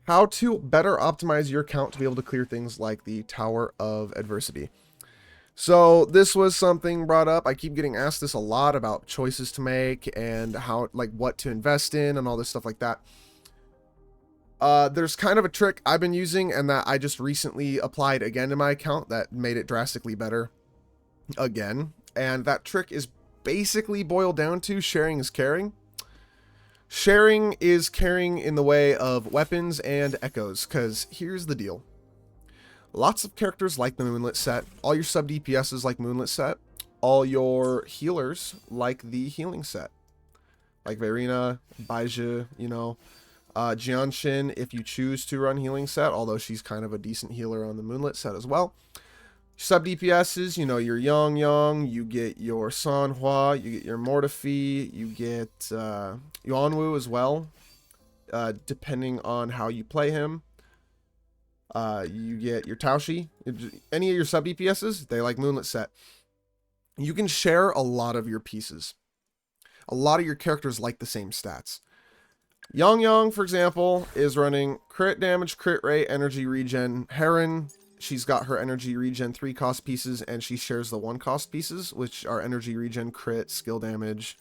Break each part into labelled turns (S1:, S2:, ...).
S1: how to better optimize your account to be able to clear things like the Tower of Adversity. So this was something brought up. I keep getting asked this a lot about choices to make and how, like, what to invest in and all this stuff like that. There's kind of a trick I've been using and that I just recently applied again to my account that made it drastically better again. And that trick is basically boiled down to sharing is caring. Sharing is caring in the way of weapons and echoes, because here's the deal. Lots of characters like the Moonlit set, all your sub DPSs like Moonlit set, all your healers like the healing set. Like Verina, Baizhi, you know, Jianshin if you choose to run healing set, although she's kind of a decent healer on the Moonlit set as well. Sub DPSs, you know, your Yang, you get your Sanhua, you get your Mortifi, you get Yuanwu as well, depending on how you play him. You get your Taoshi. Any of your sub DPSs, they like Moonlit set. You can share a lot of your pieces. A lot of your characters like the same stats. Yang, for example, is running crit damage, crit rate, energy regen. Heron, she's got her energy regen 3 cost pieces, and she shares the 1 cost pieces, which are energy regen, crit, skill damage,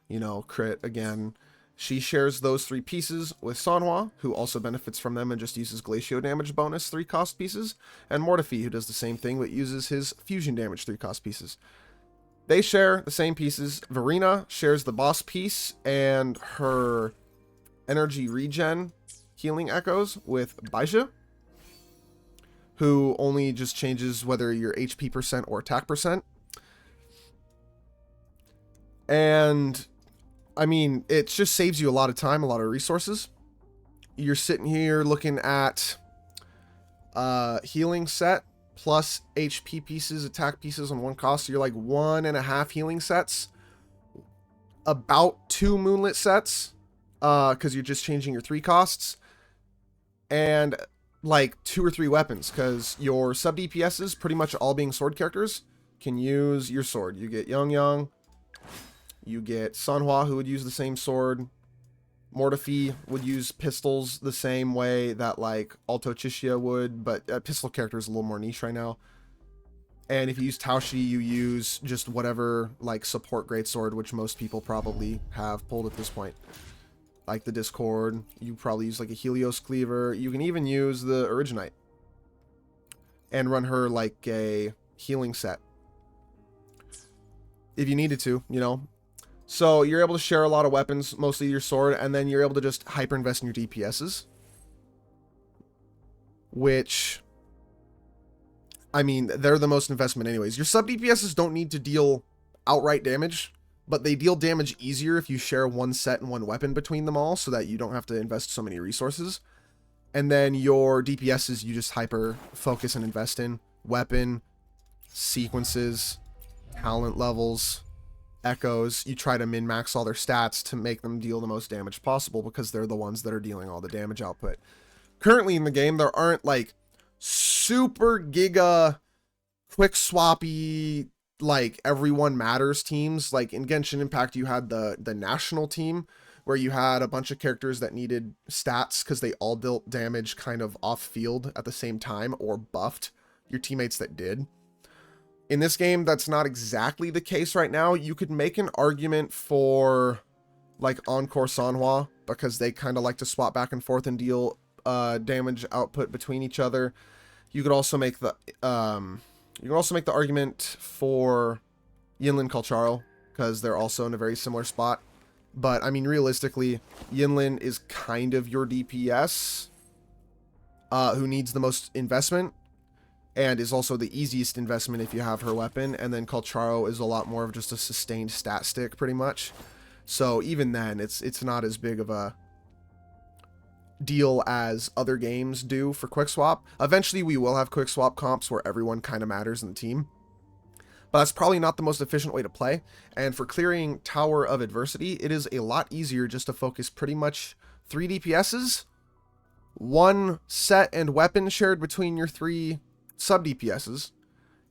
S1: you know, crit again. She shares those 3 pieces with Sanhua, who also benefits from them and just uses Glacio damage bonus 3 cost pieces, and Mortifi, who does the same thing but uses his fusion damage 3 cost pieces. They share the same pieces. Verina shares the boss piece and her energy regen healing echoes with Baizhi, who only just changes whether you're HP percent or attack percent. And I mean, it just saves you a lot of time, a lot of resources. You're sitting here looking at healing set plus HP pieces, attack pieces on 1 cost. So you're like 1.5 healing sets, about 2 Moonlit sets, because you're just changing your 3 costs, and like 2 or 3 weapons, because your sub DPSs, pretty much all being sword characters, can use your sword. You get Yang, you get Sanhua, who would use the same sword. Mortifi would use pistols the same way that like Alto Chishia would, but pistol character is a little more niche right now. And if you use Taoshi, you use just whatever like support greatsword, which most people probably have pulled at this point. Like the Discord, you probably use like a Helios Cleaver. You can even use the Originite and run her like a healing set if you needed to, you know. So you're able to share a lot of weapons, mostly your sword, and then you're able to just hyper invest in your DPSs. Which, I mean, they're the most investment anyways. Your sub DPSs don't need to deal outright damage, but they deal damage easier if you share 1 set and 1 weapon between them all, so that you don't have to invest so many resources. And then your DPSs, you just hyper focus and invest in weapon, sequences, talent levels, echoes. You try to min-max all their stats to make them deal the most damage possible, because they're the ones that are dealing all the damage output. Currently in the game, there aren't like super giga quick swappy like everyone matters teams. Like in Genshin Impact, you had the national team where you had a bunch of characters that needed stats because they all dealt damage kind of off field at the same time, or buffed your teammates that did. In this game, that's not exactly the case right now. You could make an argument for like Encore Sanhua, because they kind of like to swap back and forth and deal damage output between each other. You could also make the argument for Yinlin Kalcharo, because they're also in a very similar spot. But I mean, realistically, Yinlin is kind of your DPS who needs the most investment, and is also the easiest investment if you have her weapon. And then Kalcharo is a lot more of just a sustained stat stick, pretty much. So even then, it's not as big of a deal as other games do for quick swap. Eventually, we will have quick swap comps where everyone kind of matters in the team, but that's probably not the most efficient way to play. And for clearing Tower of Adversity, it is a lot easier just to focus pretty much 3 DPSs, 1 set and weapon shared between your 3 sub DPSs,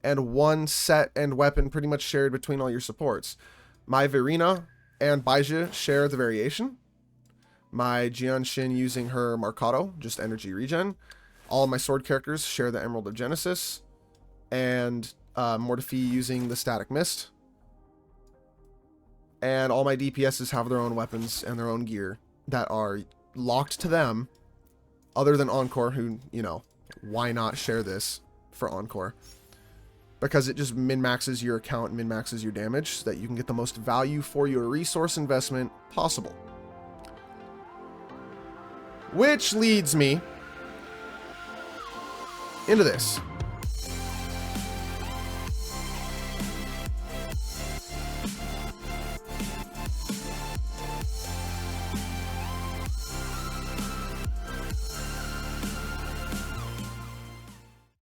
S1: and 1 set and weapon pretty much shared between all your supports. My Verina and Baizhi share the variation, My Jianshin using her Marcato, just energy regen. All of my sword characters share the Emerald of Genesis. And Mortefi using the Static Mist. And all my DPSs have their own weapons and their own gear that are locked to them, other than Encore, who, you know, why not share this for Encore? Because it just min-maxes your account, min-maxes your damage, so that you can get the most value for your resource investment possible. Which leads me into this.